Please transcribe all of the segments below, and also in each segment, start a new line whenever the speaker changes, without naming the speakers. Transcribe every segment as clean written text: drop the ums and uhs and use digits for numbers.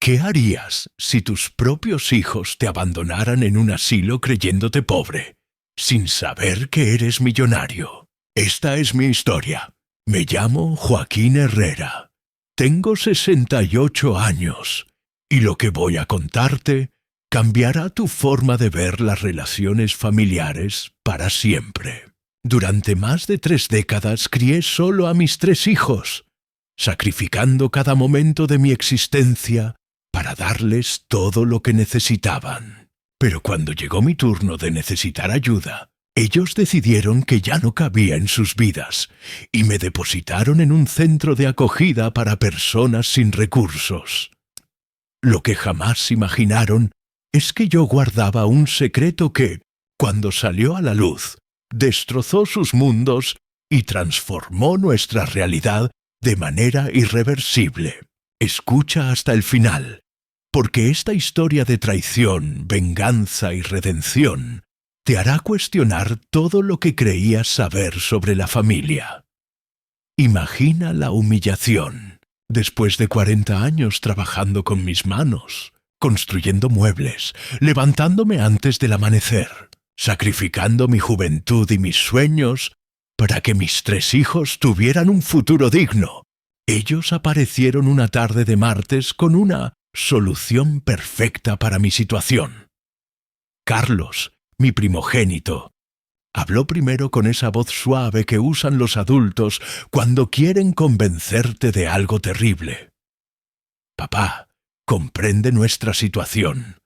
¿Qué harías si tus propios hijos te abandonaran en un asilo creyéndote pobre, sin saber que eres millonario? Esta es mi historia. Me llamo Joaquín Herrera. Tengo 68 años y lo que voy a contarte cambiará tu forma de ver las relaciones familiares para siempre. Durante más de 3 décadas crié solo a mis 3 hijos, sacrificando cada momento de mi existencia para darles todo lo que necesitaban. Pero cuando llegó mi turno de necesitar ayuda, ellos decidieron que ya no cabía en sus vidas y me depositaron en un centro de acogida para personas sin recursos. Lo que jamás imaginaron es que yo guardaba un secreto que, cuando salió a la luz, destrozó sus mundos y transformó nuestra realidad de manera irreversible. Escucha hasta el final, porque esta historia de traición, venganza y redención te hará cuestionar todo lo que creías saber sobre la familia. Imagina la humillación. Después de 40 años trabajando con mis manos, construyendo muebles, levantándome antes del amanecer, sacrificando mi juventud y mis sueños para que mis 3 hijos tuvieran un futuro digno, ellos aparecieron una tarde de martes con una solución perfecta para mi situación. Carlos, mi primogénito, habló primero con esa voz suave que usan los adultos cuando quieren convencerte de algo terrible. Papá, comprende nuestra situación.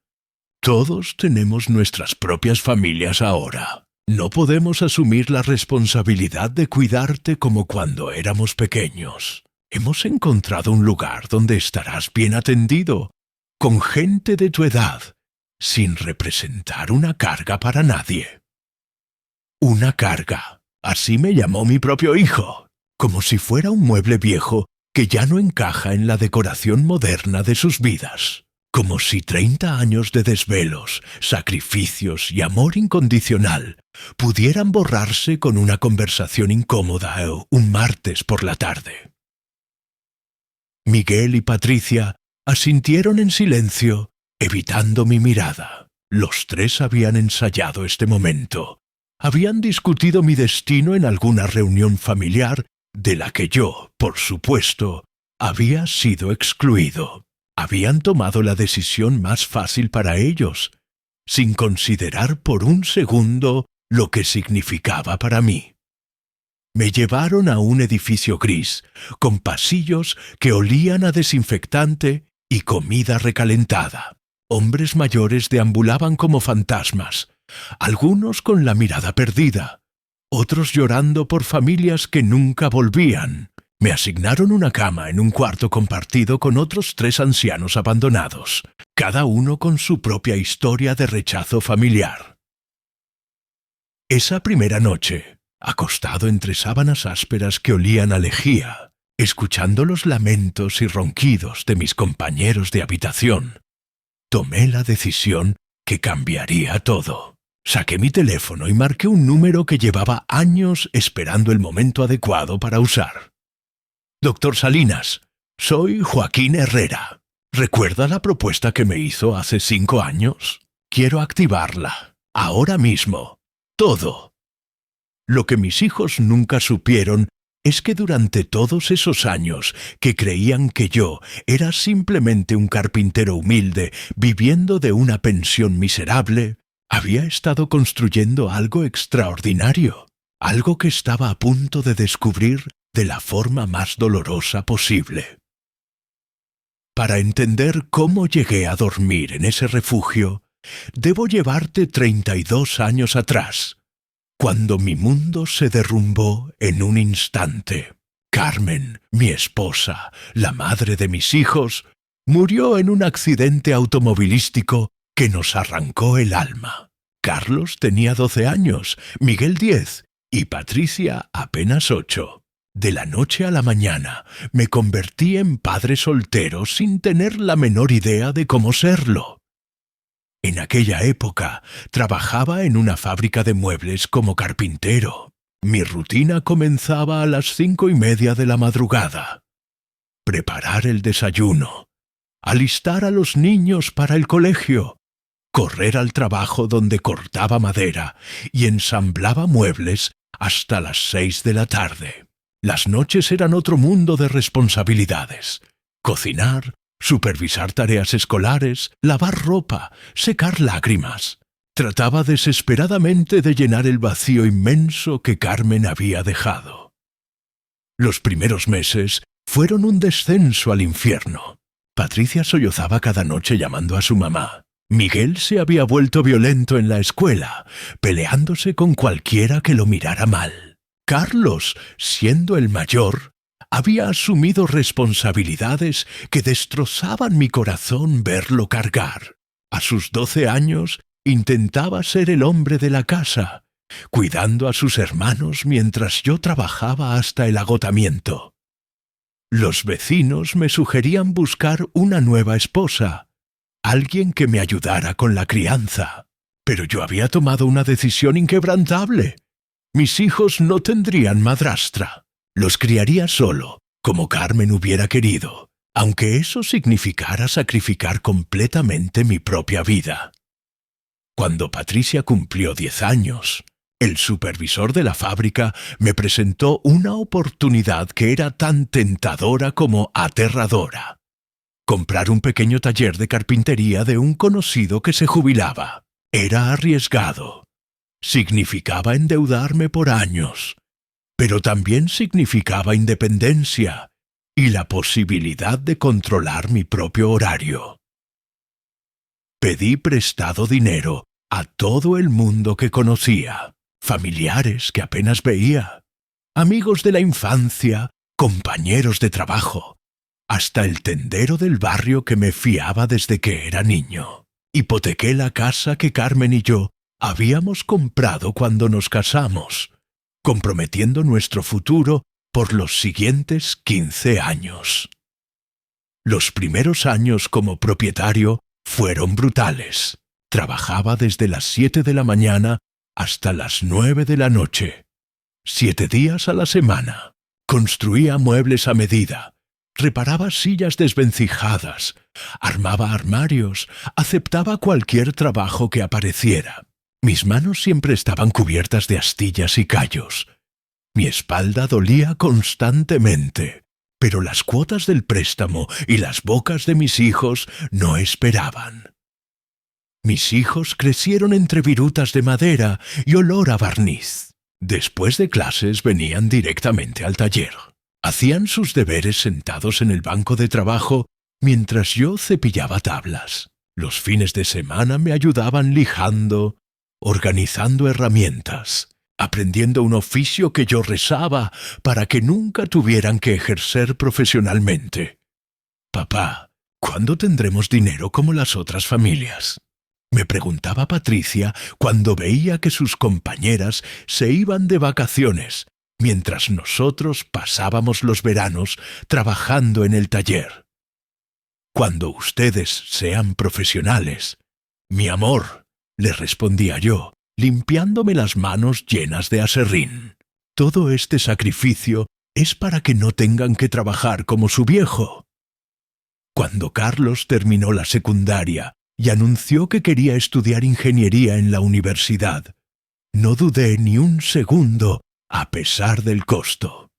Todos tenemos nuestras propias familias ahora. No podemos asumir la responsabilidad de cuidarte como cuando éramos pequeños. Hemos encontrado un lugar donde estarás bien atendido, con gente de tu edad, sin representar una carga para nadie. Una carga, así me llamó mi propio hijo, como si fuera un mueble viejo que ya no encaja en la decoración moderna de sus vidas. Como si 30 años de desvelos, sacrificios y amor incondicional pudieran borrarse con una conversación incómoda un martes por la tarde. Miguel y Patricia asintieron en silencio, evitando mi mirada. Los 3 habían ensayado este momento. Habían discutido mi destino en alguna reunión familiar de la que yo, por supuesto, había sido excluido. Habían tomado la decisión más fácil para ellos, sin considerar por un segundo lo que significaba para mí. Me llevaron a un edificio gris, con pasillos que olían a desinfectante y comida recalentada. Hombres mayores deambulaban como fantasmas, algunos con la mirada perdida, otros llorando por familias que nunca volvían. Me asignaron una cama en un cuarto compartido con otros 3 ancianos abandonados, cada uno con su propia historia de rechazo familiar. Esa primera noche, acostado entre sábanas ásperas que olían a lejía, escuchando los lamentos y ronquidos de mis compañeros de habitación, tomé la decisión que cambiaría todo. Saqué mi teléfono y marqué un número que llevaba años esperando el momento adecuado para usar. Doctor Salinas, soy Joaquín Herrera. ¿Recuerda la propuesta que me hizo hace 5 años? Quiero activarla, ahora mismo. Todo. Lo que mis hijos nunca supieron es que durante todos esos años que creían que yo era simplemente un carpintero humilde viviendo de una pensión miserable, había estado construyendo algo extraordinario, algo que estaba a punto de descubrir de la forma más dolorosa posible. Para entender cómo llegué a dormir en ese refugio, debo llevarte 32 años atrás, cuando mi mundo se derrumbó en un instante. Carmen, mi esposa, la madre de mis hijos, murió en un accidente automovilístico que nos arrancó el alma. Carlos tenía 12 años, Miguel 10 y Patricia apenas 8. De la noche a la mañana me convertí en padre soltero sin tener la menor idea de cómo serlo. En aquella época trabajaba en una fábrica de muebles como carpintero. Mi rutina comenzaba a las 5:30 de la madrugada. Preparar el desayuno, alistar a los niños para el colegio, correr al trabajo donde cortaba madera y ensamblaba muebles hasta las 6 de la tarde. Las noches eran otro mundo de responsabilidades. Cocinar, supervisar tareas escolares, lavar ropa, secar lágrimas. Trataba desesperadamente de llenar el vacío inmenso que Carmen había dejado. Los primeros meses fueron un descenso al infierno. Patricia sollozaba cada noche llamando a su mamá. Miguel se había vuelto violento en la escuela, peleándose con cualquiera que lo mirara mal. Carlos, siendo el mayor, había asumido responsabilidades que destrozaban mi corazón verlo cargar. A sus 12 años intentaba ser el hombre de la casa, cuidando a sus hermanos mientras yo trabajaba hasta el agotamiento. Los vecinos me sugerían buscar una nueva esposa, alguien que me ayudara con la crianza. Pero yo había tomado una decisión inquebrantable. Mis hijos no tendrían madrastra. Los criaría solo, como Carmen hubiera querido, aunque eso significara sacrificar completamente mi propia vida. Cuando Patricia cumplió 10 años, el supervisor de la fábrica me presentó una oportunidad que era tan tentadora como aterradora. Comprar un pequeño taller de carpintería de un conocido que se jubilaba. Era arriesgado. Significaba endeudarme por años, pero también significaba independencia y la posibilidad de controlar mi propio horario. Pedí prestado dinero a todo el mundo que conocía, familiares que apenas veía, amigos de la infancia, compañeros de trabajo, hasta el tendero del barrio que me fiaba desde que era niño. Hipotequé la casa que Carmen y yo habíamos comprado cuando nos casamos, comprometiendo nuestro futuro por los siguientes 15 años. Los primeros años como propietario fueron brutales. Trabajaba desde las 7 de la mañana hasta las 9 de la noche, 7 días a la semana. Construía muebles a medida, reparaba sillas desvencijadas, armaba armarios, aceptaba cualquier trabajo que apareciera. Mis manos siempre estaban cubiertas de astillas y callos. Mi espalda dolía constantemente, pero las cuotas del préstamo y las bocas de mis hijos no esperaban. Mis hijos crecieron entre virutas de madera y olor a barniz. Después de clases venían directamente al taller. Hacían sus deberes sentados en el banco de trabajo mientras yo cepillaba tablas. Los fines de semana me ayudaban lijando, organizando herramientas, aprendiendo un oficio que yo rezaba para que nunca tuvieran que ejercer profesionalmente. Papá, ¿cuándo tendremos dinero como las otras familias?, me preguntaba Patricia cuando veía que sus compañeras se iban de vacaciones, mientras nosotros pasábamos los veranos trabajando en el taller. Cuando ustedes sean profesionales, mi amor, le respondía yo, limpiándome las manos llenas de aserrín. Todo este sacrificio es para que no tengan que trabajar como su viejo. Cuando Carlos terminó la secundaria y anunció que quería estudiar ingeniería en la universidad, no dudé ni un segundo a pesar del costo.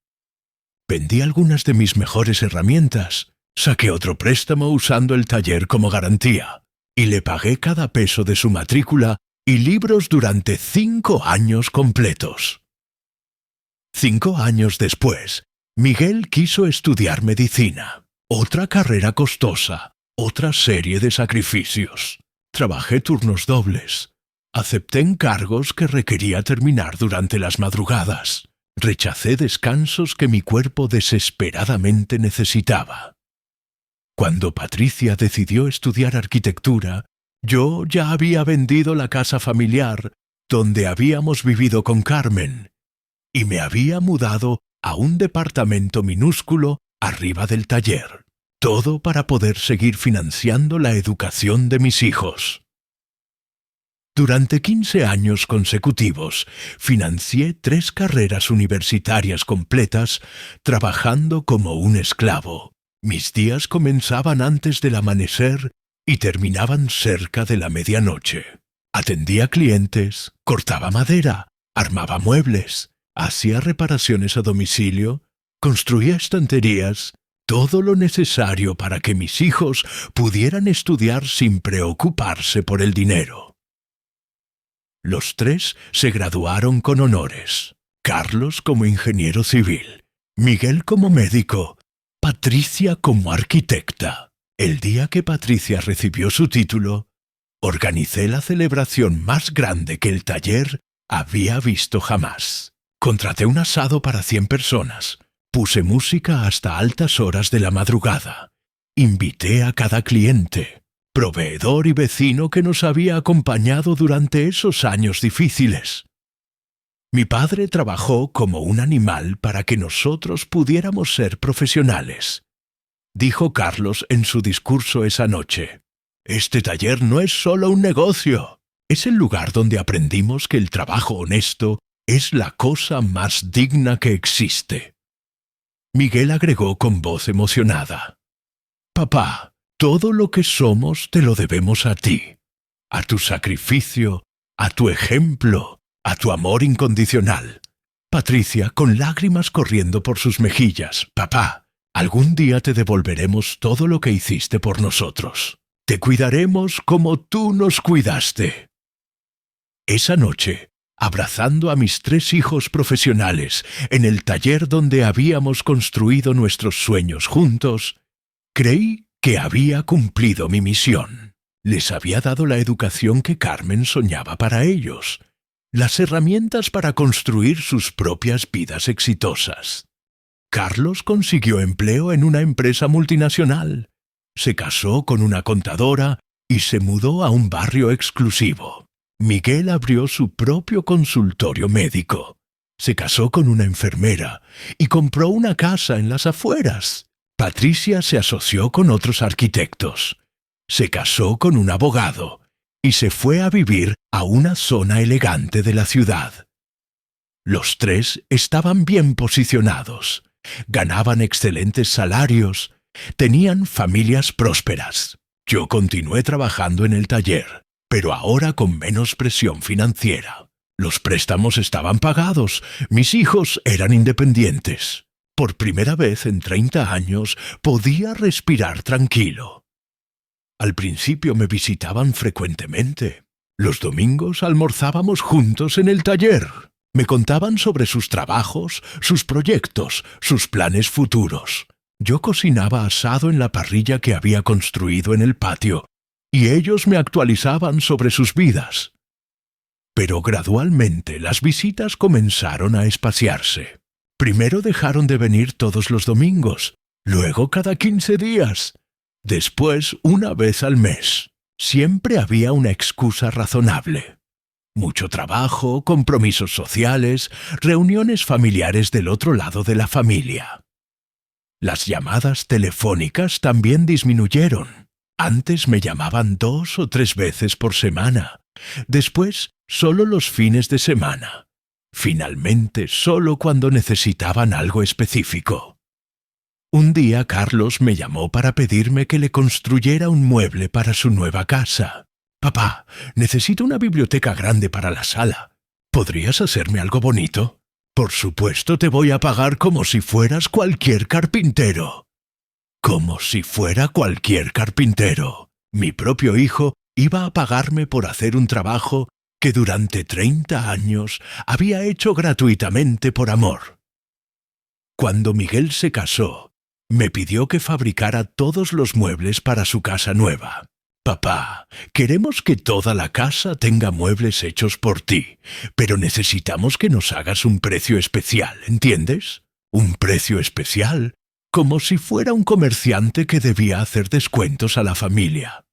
Vendí algunas de mis mejores herramientas, saqué otro préstamo usando el taller como garantía y le pagué cada peso de su matrícula y libros durante 5 años completos. 5 años después, Miguel quiso estudiar medicina, otra carrera costosa, otra serie de sacrificios. Trabajé turnos dobles. Acepté encargos que requería terminar durante las madrugadas. Rechacé descansos que mi cuerpo desesperadamente necesitaba. Cuando Patricia decidió estudiar arquitectura, yo ya había vendido la casa familiar donde habíamos vivido con Carmen y me había mudado a un departamento minúsculo arriba del taller. Todo para poder seguir financiando la educación de mis hijos. Durante 15 años consecutivos, financié 3 carreras universitarias completas trabajando como un esclavo. Mis días comenzaban antes del amanecer y terminaban cerca de la medianoche. Atendía clientes, cortaba madera, armaba muebles, hacía reparaciones a domicilio, construía estanterías, todo lo necesario para que mis hijos pudieran estudiar sin preocuparse por el dinero. Los tres se graduaron con honores. Carlos como ingeniero civil, Miguel como médico, Patricia como arquitecta. El día que Patricia recibió su título, organicé la celebración más grande que el taller había visto jamás. Contraté un asado para 100 personas, puse música hasta altas horas de la madrugada, invité a cada cliente, proveedor y vecino que nos había acompañado durante esos años difíciles. Mi padre trabajó como un animal para que nosotros pudiéramos ser profesionales. Dijo Carlos en su discurso esa noche: «Este taller no es solo un negocio, es el lugar donde aprendimos que el trabajo honesto es la cosa más digna que existe». Miguel agregó con voz emocionada: «Papá, todo lo que somos te lo debemos a ti, a tu sacrificio, a tu ejemplo, a tu amor incondicional». Patricia, con lágrimas corriendo por sus mejillas: «Papá, algún día te devolveremos todo lo que hiciste por nosotros. Te cuidaremos como tú nos cuidaste». Esa noche, abrazando a mis 3 hijos profesionales en el taller donde habíamos construido nuestros sueños juntos, creí que había cumplido mi misión. Les había dado la educación que Carmen soñaba para ellos, las herramientas para construir sus propias vidas exitosas. Carlos consiguió empleo en una empresa multinacional, se casó con una contadora y se mudó a un barrio exclusivo. Miguel abrió su propio consultorio médico, se casó con una enfermera y compró una casa en las afueras. Patricia se asoció con otros arquitectos, se casó con un abogado y se fue a vivir a una zona elegante de la ciudad. Los 3 estaban bien posicionados, ganaban excelentes salarios, tenían familias prósperas. Yo continué trabajando en el taller, pero ahora con menos presión financiera. Los préstamos estaban pagados, mis hijos eran independientes. Por primera vez en 30 años podía respirar tranquilo. Al principio me visitaban frecuentemente. Los domingos almorzábamos juntos en el taller. Me contaban sobre sus trabajos, sus proyectos, sus planes futuros. Yo cocinaba asado en la parrilla que había construido en el patio, y ellos me actualizaban sobre sus vidas. Pero gradualmente las visitas comenzaron a espaciarse. Primero dejaron de venir todos los domingos, luego cada 15 días, después una vez al mes. Siempre había una excusa razonable. Mucho trabajo, compromisos sociales, reuniones familiares del otro lado de la familia. Las llamadas telefónicas también disminuyeron. Antes me llamaban 2 o 3 veces por semana, después solo los fines de semana, finalmente solo cuando necesitaban algo específico. Un día Carlos me llamó para pedirme que le construyera un mueble para su nueva casa. «Papá, necesito una biblioteca grande para la sala. ¿Podrías hacerme algo bonito? Por supuesto te voy a pagar como si fueras cualquier carpintero». Como si fuera cualquier carpintero. Mi propio hijo iba a pagarme por hacer un trabajo que durante 30 años había hecho gratuitamente por amor. Cuando Miguel se casó, me pidió que fabricara todos los muebles para su casa nueva. «Papá, queremos que toda la casa tenga muebles hechos por ti, pero necesitamos que nos hagas un precio especial, ¿entiendes? Un precio especial, como si fuera un comerciante que debía hacer descuentos a la familia».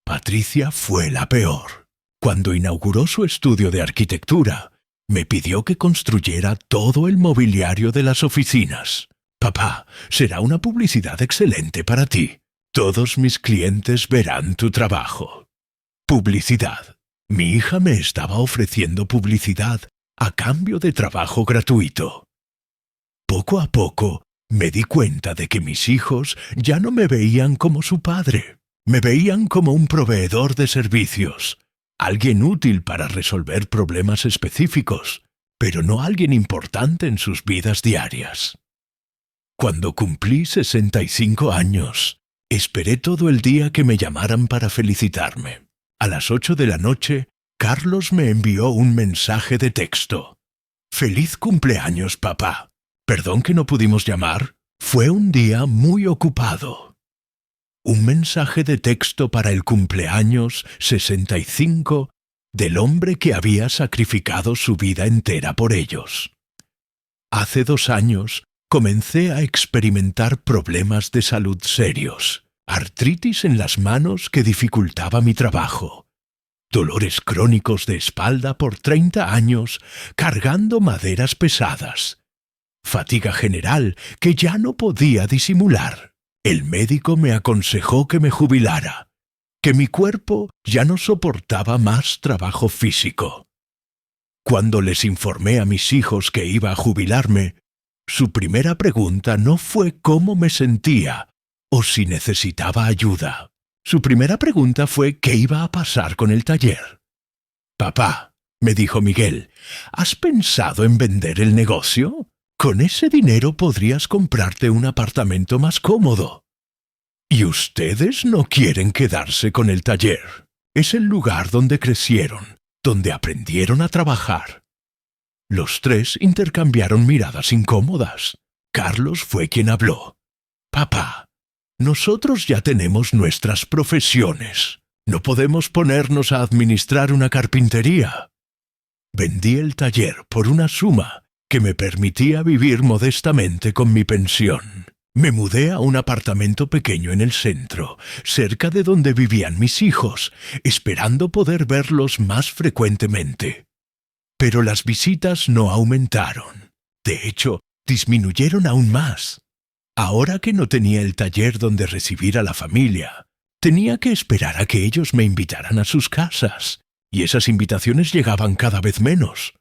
Patricia fue la peor. Cuando inauguró su estudio de arquitectura, me pidió que construyera todo el mobiliario de las oficinas. «Papá, será una publicidad excelente para ti. Todos mis clientes verán tu trabajo». Publicidad. Mi hija me estaba ofreciendo publicidad a cambio de trabajo gratuito. Poco a poco, Me di cuenta de que mis hijos ya no me veían como su padre. Me veían como un proveedor de servicios, alguien útil para resolver problemas específicos, pero no alguien importante en sus vidas diarias. Cuando cumplí 65 años, esperé todo el día que me llamaran para felicitarme. A las 8 de la noche, Carlos me envió un mensaje de texto. «Feliz cumpleaños, papá. Perdón que no pudimos llamar. Fue un día muy ocupado». Un mensaje de texto para el cumpleaños 65 del hombre que había sacrificado su vida entera por ellos. Hace 2 años comencé a experimentar problemas de salud serios, artritis en las manos que dificultaba mi trabajo, dolores crónicos de espalda por 30 años cargando maderas pesadas, fatiga general que ya no podía disimular. El médico me aconsejó que me jubilara, que mi cuerpo ya no soportaba más trabajo físico. Cuando les informé a mis hijos que iba a jubilarme, su primera pregunta no fue cómo me sentía o si necesitaba ayuda. Su primera pregunta fue qué iba a pasar con el taller. «Papá», me dijo Miguel, «¿has pensado en vender el negocio? Con ese dinero podrías comprarte un apartamento más cómodo». «¿Y ustedes no quieren quedarse con el taller? Es el lugar donde crecieron, donde aprendieron a trabajar». Los 3 intercambiaron miradas incómodas. Carlos fue quien habló. «Papá, nosotros ya tenemos nuestras profesiones. No podemos ponernos a administrar una carpintería». Vendí el taller por una suma que me permitía vivir modestamente con mi pensión. Me mudé a un apartamento pequeño en el centro, cerca de donde vivían mis hijos, esperando poder verlos más frecuentemente. Pero las visitas no aumentaron. De hecho, disminuyeron aún más. Ahora que no tenía el taller donde recibir a la familia, tenía que esperar a que ellos me invitaran a sus casas, y esas invitaciones llegaban cada vez menos.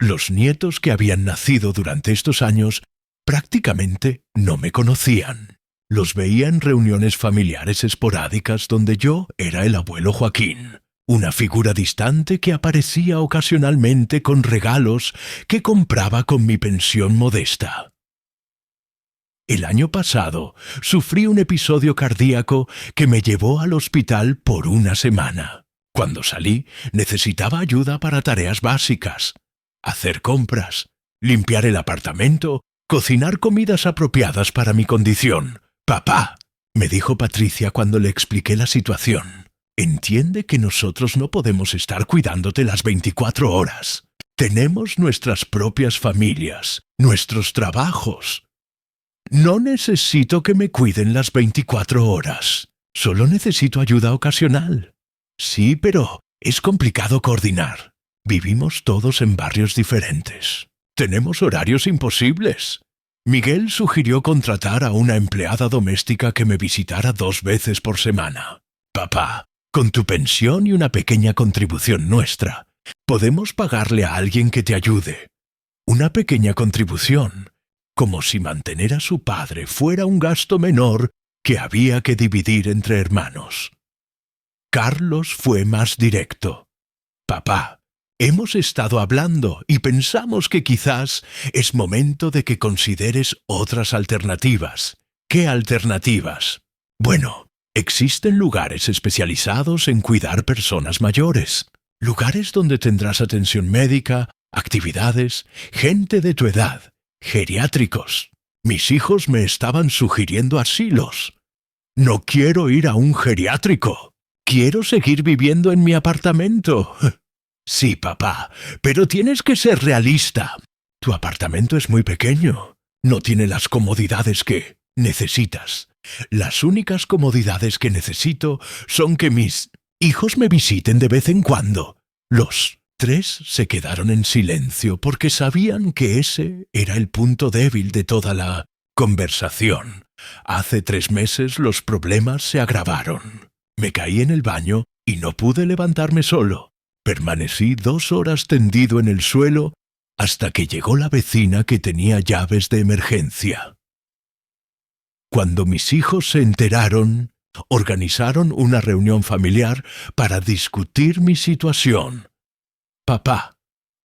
Los nietos que habían nacido durante estos años prácticamente no me conocían. Los veía en reuniones familiares esporádicas donde yo era el abuelo Joaquín, una figura distante que aparecía ocasionalmente con regalos que compraba con mi pensión modesta. El año pasado sufrí un episodio cardíaco que me llevó al hospital por una semana. Cuando salí, necesitaba ayuda para tareas básicas: hacer compras, limpiar el apartamento, cocinar comidas apropiadas para mi condición. «Papá», me dijo Patricia cuando le expliqué la situación, «entiende que nosotros no podemos estar cuidándote las 24 horas. Tenemos nuestras propias familias, nuestros trabajos. No necesito que me cuiden las 24 horas. Solo necesito ayuda ocasional». «Sí, pero es complicado coordinar. Vivimos todos en barrios diferentes. Tenemos horarios imposibles». Miguel sugirió contratar a una empleada doméstica que me visitara 2 veces por semana. «Papá, con tu pensión y una pequeña contribución nuestra, podemos pagarle a alguien que te ayude. Una pequeña contribución, como si mantener a su padre fuera un gasto menor que había que dividir entre hermanos». Carlos fue más directo. «Papá, hemos estado hablando y pensamos que quizás es momento de que consideres otras alternativas». «¿Qué alternativas?» «Bueno, existen lugares especializados en cuidar personas mayores. Lugares donde tendrás atención médica, actividades, gente de tu edad, geriátricos. Mis hijos me estaban sugiriendo asilos. No quiero ir a un geriátrico. Quiero seguir viviendo en mi apartamento». «Sí, papá, pero tienes que ser realista. Tu apartamento es muy pequeño. No tiene las comodidades que necesitas. Las únicas comodidades que necesito son que mis hijos me visiten de vez en cuando». Los 3 se quedaron en silencio porque sabían que ese era el punto débil de toda la conversación. Hace 3 meses los problemas se agravaron. Me caí en el baño y no pude levantarme solo. Permanecí 2 horas tendido en el suelo hasta que llegó la vecina que tenía llaves de emergencia. Cuando mis hijos se enteraron, organizaron una reunión familiar para discutir mi situación. «Papá»,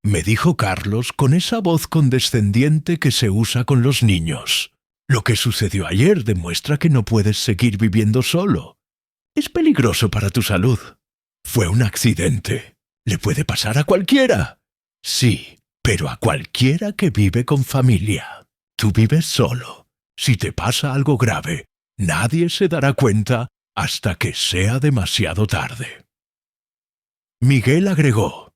me dijo Carlos con esa voz condescendiente que se usa con los niños, «lo que sucedió ayer demuestra que no puedes seguir viviendo solo. Es peligroso para tu salud. Fue un accidente. Le puede pasar a cualquiera». «Sí, pero a cualquiera que vive con familia. Tú vives solo. Si te pasa algo grave, nadie se dará cuenta hasta que sea demasiado tarde». Miguel agregó: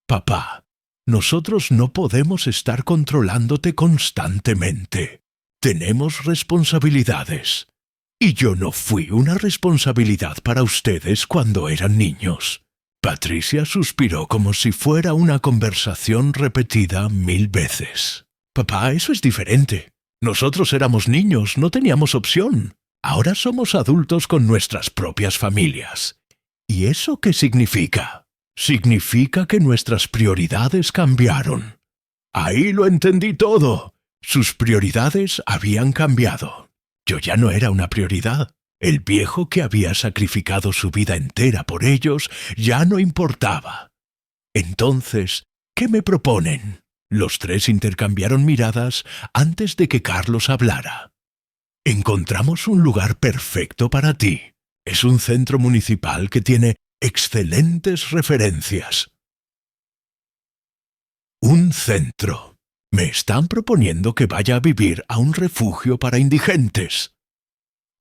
«Papá, nosotros no podemos estar controlándote constantemente. Tenemos responsabilidades. Y yo no fui una responsabilidad para ustedes cuando eran niños». Patricia suspiró como si fuera una conversación repetida 1000 veces. «Papá, eso es diferente. Nosotros éramos niños, no teníamos opción. Ahora somos adultos con nuestras propias familias. ¿Y eso qué significa? Significa que nuestras prioridades cambiaron». Ahí lo entendí todo. Sus prioridades habían cambiado. Yo ya no era una prioridad. El viejo que había sacrificado su vida entera por ellos ya no importaba. Entonces, ¿qué me proponen? Los tres intercambiaron miradas antes de que Carlos hablara. «Encontramos un lugar perfecto para ti. Es un centro municipal que tiene excelentes referencias». Un centro. Me están proponiendo que vaya a vivir a un refugio para indigentes.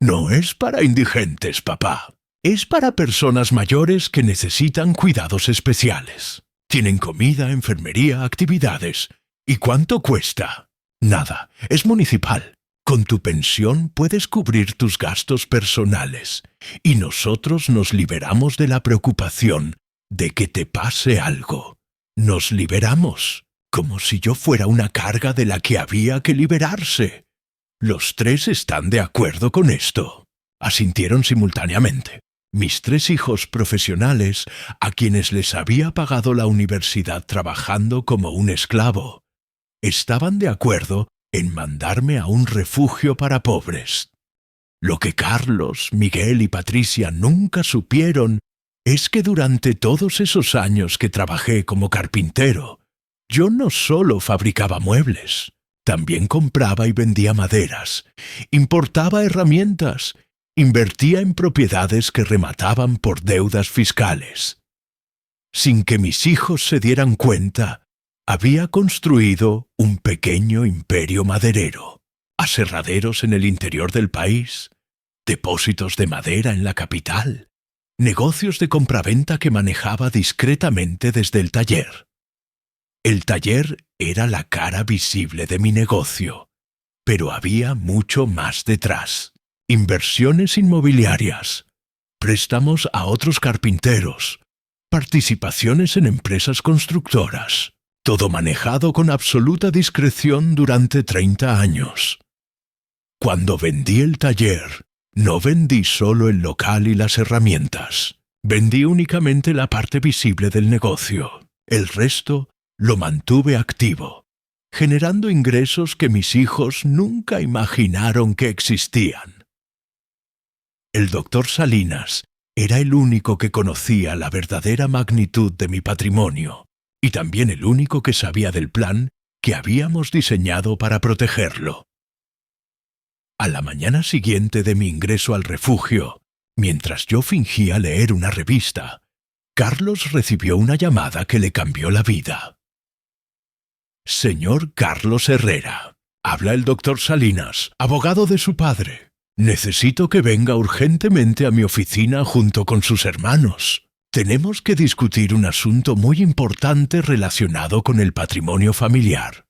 No es para indigentes, papá. Es para personas mayores que necesitan cuidados especiales. Tienen comida, enfermería, actividades. ¿Y cuánto cuesta? Nada, es municipal. Con tu pensión puedes cubrir tus gastos personales. Y nosotros nos liberamos de la preocupación de que te pase algo. Nos liberamos, como si yo fuera una carga de la que había que liberarse. Los tres están de acuerdo con esto. Asintieron simultáneamente. Mis tres hijos profesionales, a quienes les había pagado la universidad trabajando como un esclavo, estaban de acuerdo en mandarme a un refugio para pobres. Lo que Carlos, Miguel y Patricia nunca supieron es que durante todos esos años que trabajé como carpintero, yo no solo fabricaba muebles, también compraba y vendía maderas, importaba herramientas, invertía en propiedades que remataban por deudas fiscales. Sin que mis hijos se dieran cuenta, había construido un pequeño imperio maderero, aserraderos en el interior del país, depósitos de madera en la capital, negocios de compraventa que manejaba discretamente desde el taller. El taller era la cara visible de mi negocio, pero había mucho más detrás. Inversiones inmobiliarias, préstamos a otros carpinteros, participaciones en empresas constructoras, todo manejado con absoluta discreción durante 30 años. Cuando vendí el taller, no vendí solo el local y las herramientas. Vendí únicamente la parte visible del negocio. El resto lo mantuve activo, generando ingresos que mis hijos nunca imaginaron que existían. El doctor Salinas era el único que conocía la verdadera magnitud de mi patrimonio y también el único que sabía del plan que habíamos diseñado para protegerlo. A la mañana siguiente de mi ingreso al refugio, mientras yo fingía leer una revista, Carlos recibió una llamada que le cambió la vida. «Señor Carlos Herrera, habla el doctor Salinas, abogado de su padre. Necesito que venga urgentemente a mi oficina junto con sus hermanos. Tenemos que discutir un asunto muy importante relacionado con el patrimonio familiar».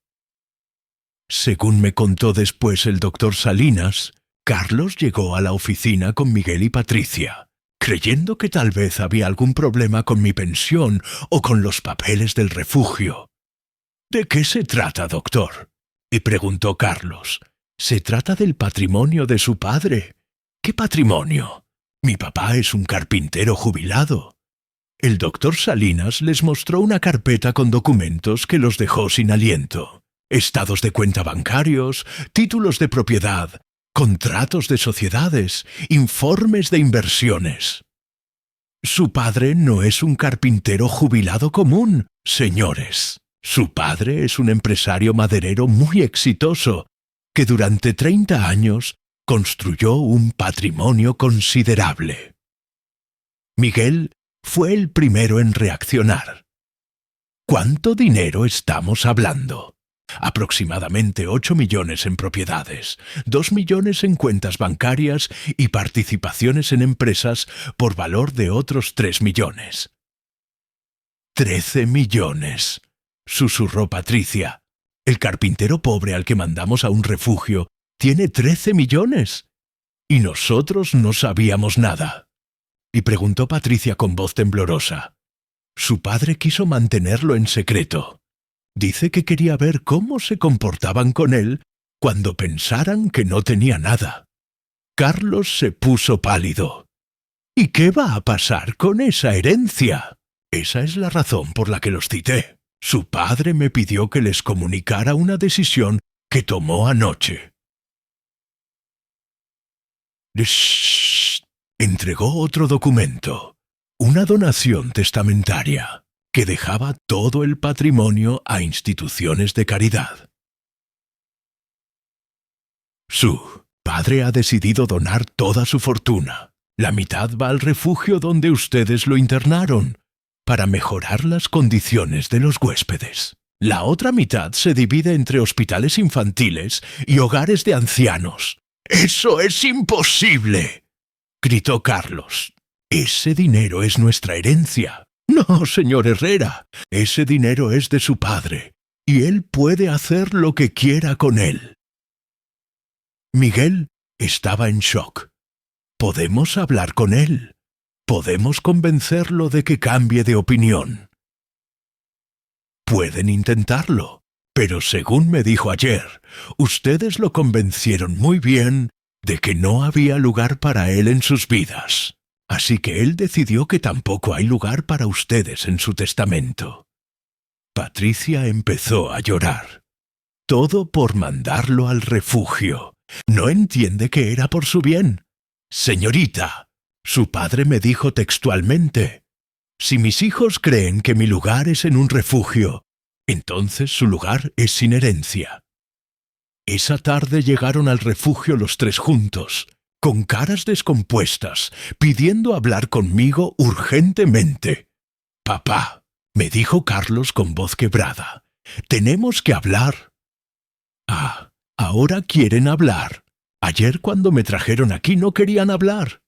Según me contó después el doctor Salinas, Carlos llegó a la oficina con Miguel y Patricia, creyendo que tal vez había algún problema con mi pensión o con los papeles del refugio. «¿De qué se trata, doctor?», y preguntó Carlos. «Se trata del patrimonio de su padre». «¿Qué patrimonio? Mi papá es un carpintero jubilado». El doctor Salinas les mostró una carpeta con documentos que los dejó sin aliento. Estados de cuenta bancarios, títulos de propiedad, contratos de sociedades, informes de inversiones. Su padre no es un carpintero jubilado común, señores. Su padre es un empresario maderero muy exitoso, que durante 30 años construyó un patrimonio considerable. Miguel fue el primero en reaccionar. ¿Cuánto dinero estamos hablando? Aproximadamente 8 millones en propiedades, 2 millones en cuentas bancarias y participaciones en empresas por valor de otros 3 millones. 13 millones, susurró Patricia. El carpintero pobre al que mandamos a un refugio tiene 13 millones. Y nosotros no sabíamos nada. Y preguntó Patricia con voz temblorosa. Su padre quiso mantenerlo en secreto. Dice que quería ver cómo se comportaban con él cuando pensaran que no tenía nada. Carlos se puso pálido. ¿Y qué va a pasar con esa herencia? Esa es la razón por la que los cité. Su padre me pidió que les comunicara una decisión que tomó anoche. Shh. Entregó otro documento, una donación testamentaria, que dejaba todo el patrimonio a instituciones de caridad. Su padre ha decidido donar toda su fortuna. La mitad va al refugio donde ustedes lo internaron, para mejorar las condiciones de los huéspedes. La otra mitad se divide entre hospitales infantiles y hogares de ancianos. ¡Eso es imposible!, gritó Carlos. Ese dinero es nuestra herencia. No, señor Herrera, ese dinero es de su padre, y él puede hacer lo que quiera con él. Miguel estaba en shock. Podemos hablar con él. Podemos convencerlo de que cambie de opinión. Pueden intentarlo, pero según me dijo ayer, ustedes lo convencieron muy bien de que no había lugar para él en sus vidas. Así que él decidió que tampoco hay lugar para ustedes en su testamento. Patricia empezó a llorar. Todo por mandarlo al refugio. No entiende que era por su bien. Señorita, su padre me dijo textualmente, si mis hijos creen que mi lugar es en un refugio, entonces su lugar es sin herencia. Esa tarde llegaron al refugio los tres juntos, con caras descompuestas, pidiendo hablar conmigo urgentemente. Papá, me dijo Carlos con voz quebrada, tenemos que hablar. Ah, ahora quieren hablar. Ayer cuando me trajeron aquí no querían hablar.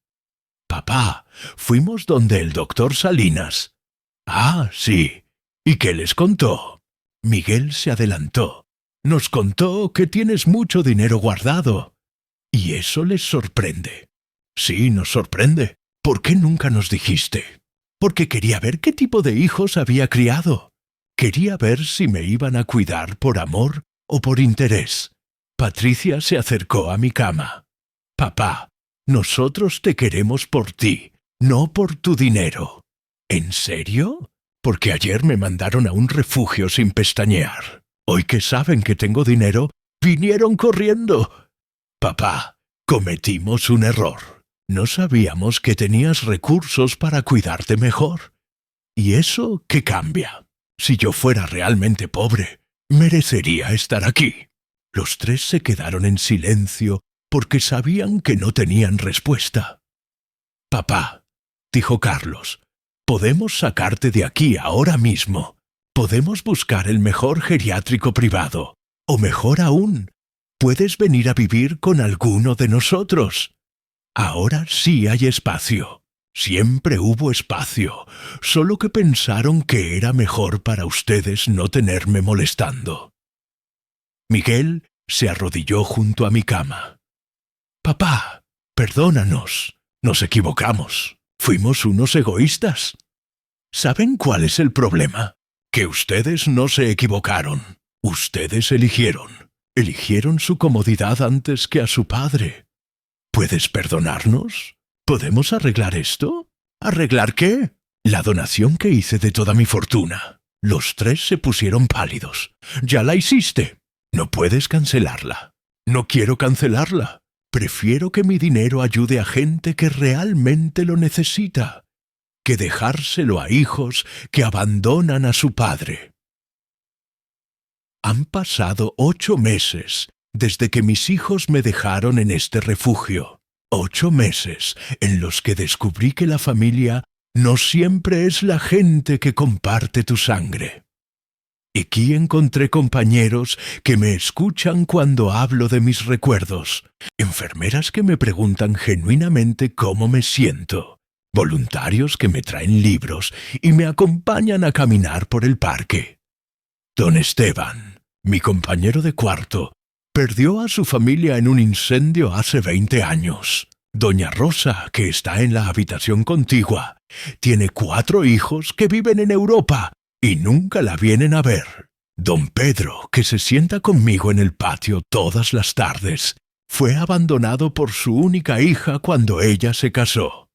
Papá, fuimos donde el doctor Salinas. Ah, sí. ¿Y qué les contó? Miguel se adelantó. Nos contó que tienes mucho dinero guardado. ¿Y eso les sorprende? Sí, nos sorprende. ¿Por qué nunca nos dijiste? Porque quería ver qué tipo de hijos había criado. Quería ver si me iban a cuidar por amor o por interés. Patricia se acercó a mi cama. Papá, nosotros te queremos por ti, no por tu dinero. ¿En serio? Porque ayer me mandaron a un refugio sin pestañear. Hoy que saben que tengo dinero, vinieron corriendo. Papá, cometimos un error. No sabíamos que tenías recursos para cuidarte mejor. ¿Y eso qué cambia? Si yo fuera realmente pobre, merecería estar aquí. Los tres se quedaron en silencio porque sabían que no tenían respuesta. Papá, dijo Carlos, podemos sacarte de aquí ahora mismo. Podemos buscar el mejor geriátrico privado. O mejor aún, puedes venir a vivir con alguno de nosotros. Ahora sí hay espacio. Siempre hubo espacio, solo que pensaron que era mejor para ustedes no tenerme molestando. Miguel se arrodilló junto a mi cama. Papá, perdónanos. Nos equivocamos. Fuimos unos egoístas. ¿Saben cuál es el problema? Que ustedes no se equivocaron. Ustedes eligieron. Eligieron su comodidad antes que a su padre. ¿Puedes perdonarnos? ¿Podemos arreglar esto? ¿Arreglar qué? La donación que hice de toda mi fortuna. Los tres se pusieron pálidos. Ya la hiciste. No puedes cancelarla. No quiero cancelarla. Prefiero que mi dinero ayude a gente que realmente lo necesita, que dejárselo a hijos que abandonan a su padre. Han pasado 8 meses desde que mis hijos me dejaron en este refugio. 8 meses en los que descubrí que la familia no siempre es la gente que comparte tu sangre. Aquí encontré compañeros que me escuchan cuando hablo de mis recuerdos, enfermeras que me preguntan genuinamente cómo me siento, voluntarios que me traen libros y me acompañan a caminar por el parque. Don Esteban, mi compañero de cuarto, perdió a su familia en un incendio hace 20 años. Doña Rosa, que está en la habitación contigua, tiene 4 hijos que viven en Europa y nunca la vienen a ver. Don Pedro, que se sienta conmigo en el patio todas las tardes, fue abandonado por su única hija cuando ella se casó.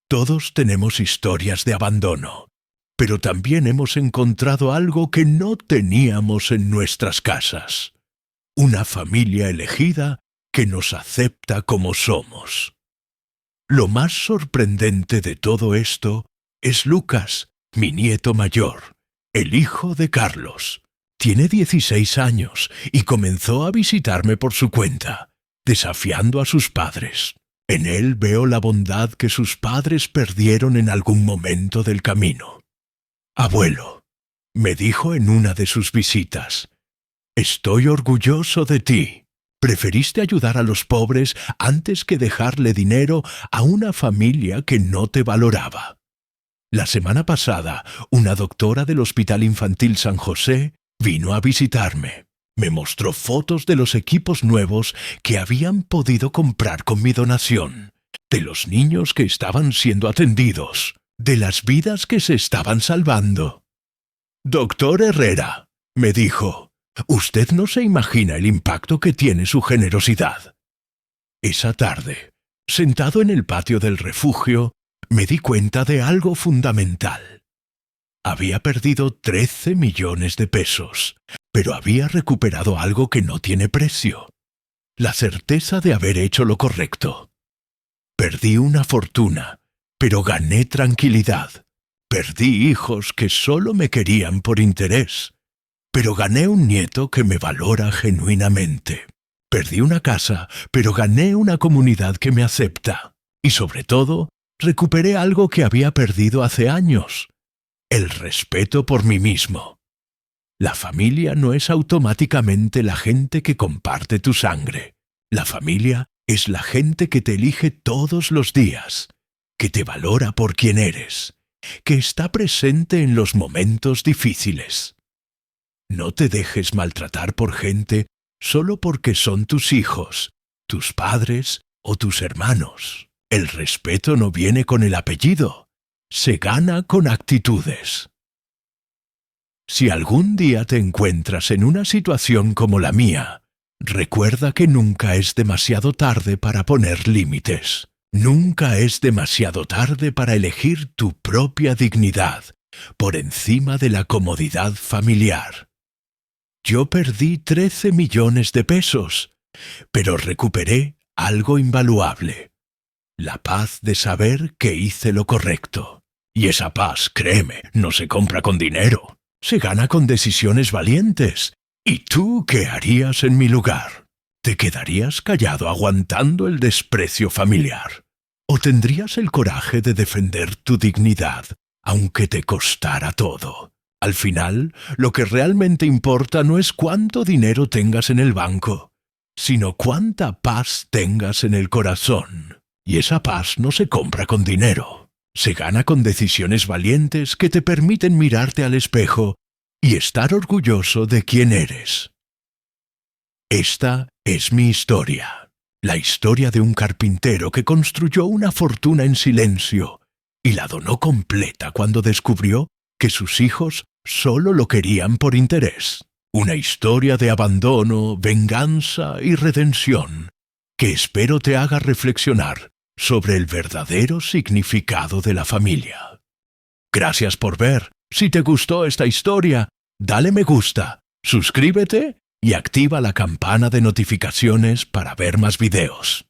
Todos tenemos historias de abandono, pero también hemos encontrado algo que no teníamos en nuestras casas. Una familia elegida que nos acepta como somos. Lo más sorprendente de todo esto es Lucas, mi nieto mayor, el hijo de Carlos. Tiene 16 años y comenzó a visitarme por su cuenta, desafiando a sus padres. En él veo la bondad que sus padres perdieron en algún momento del camino. Abuelo, me dijo en una de sus visitas, estoy orgulloso de ti. Preferiste ayudar a los pobres antes que dejarle dinero a una familia que no te valoraba. La semana pasada, una doctora del Hospital Infantil San José vino a visitarme. Me mostró fotos de los equipos nuevos que habían podido comprar con mi donación, de los niños que estaban siendo atendidos, de las vidas que se estaban salvando. Doctor Herrera, me dijo, usted no se imagina el impacto que tiene su generosidad. Esa tarde, sentado en el patio del refugio, me di cuenta de algo fundamental. Había perdido 13 millones de pesos, pero había recuperado algo que no tiene precio: la certeza de haber hecho lo correcto. Perdí una fortuna, pero gané tranquilidad. Perdí hijos que solo me querían por interés, pero gané un nieto que me valora genuinamente. Perdí una casa, pero gané una comunidad que me acepta. Y sobre todo, recuperé algo que había perdido hace años: el respeto por mí mismo. La familia no es automáticamente la gente que comparte tu sangre. La familia es la gente que te elige todos los días, que te valora por quien eres, que está presente en los momentos difíciles. No te dejes maltratar por gente solo porque son tus hijos, tus padres o tus hermanos. El respeto no viene con el apellido, se gana con actitudes. Si algún día te encuentras en una situación como la mía, recuerda que nunca es demasiado tarde para poner límites. Nunca es demasiado tarde para elegir tu propia dignidad por encima de la comodidad familiar. Yo perdí 13 millones de pesos, pero recuperé algo invaluable: la paz de saber que hice lo correcto. Y esa paz, créeme, no se compra con dinero. Se gana con decisiones valientes. ¿Y tú qué harías en mi lugar? ¿Te quedarías callado aguantando el desprecio familiar? ¿O tendrías el coraje de defender tu dignidad, aunque te costara todo? Al final, lo que realmente importa no es cuánto dinero tengas en el banco, sino cuánta paz tengas en el corazón. Y esa paz no se compra con dinero. Se gana con decisiones valientes que te permiten mirarte al espejo y estar orgulloso de quién eres. Esta es mi historia, la historia de un carpintero que construyó una fortuna en silencio y la donó completa cuando descubrió que sus hijos solo lo querían por interés. Una historia de abandono, venganza y redención que espero te haga reflexionar sobre el verdadero significado de la familia. Gracias por ver. Si te gustó esta historia, dale me gusta, suscríbete y activa la campana de notificaciones para ver más videos.